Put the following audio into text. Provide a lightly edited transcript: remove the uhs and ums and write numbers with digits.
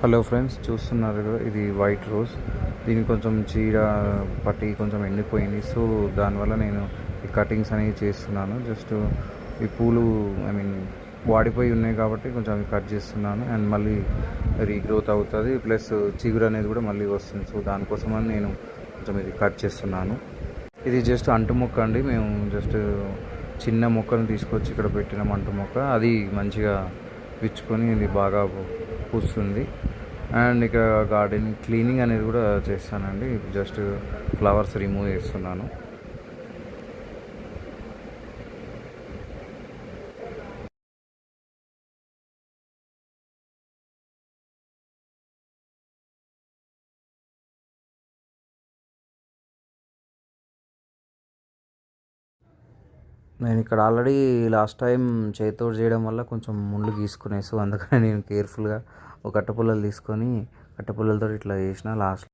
Hello friends, చూస్తున్నారు కదా, ఇది వైట్ రోజ్. దీనికి కొంచెం చీడ పట్టి కొంచెం ఎండిపోయింది. సో దానివల్ల నేను ఈ కటింగ్స్ అనేవి చేస్తున్నాను. జస్ట్ ఈ పూలు వాడిపోయి ఉన్నాయి కాబట్టి కొంచెం అవి కట్ చేస్తున్నాను. అండ్ మళ్ళీ రీగ్రోత్ అవుతుంది, ప్లస్ చిగురు అనేది కూడా మళ్ళీ వస్తుంది. సో దానికోసమని నేను కొంచెం ఇది కట్ చేస్తున్నాను. ఇది జస్ట్ అంటు మొక్క అండి. మేము జస్ట్ చిన్న మొక్కను తీసుకొచ్చి ఇక్కడ పెట్టినాం, అంటు మొక్క. అది మంచిగా విచ్చుకొని ఇది బాగా పూస్తుంది. అండ్ ఇక్కడ గార్డెన్ క్లీనింగ్ అనేది కూడా చేస్తానండి. జస్ట్ ఫ్లవర్స్ రిమూవ్ చేస్తున్నాను. నేను ఇక్కడ ఆల్రెడీ లాస్ట్ టైం చేతితో చేయడం వల్ల కొంచెం ముళ్ళు గీసుకునేసి, అందుకని నేను కేర్ఫుల్గా ఒక కట్టెపుల్లలు తీసుకొని కట్టెపుల్లలతో ఇట్లా చేసిన. లాస్ట్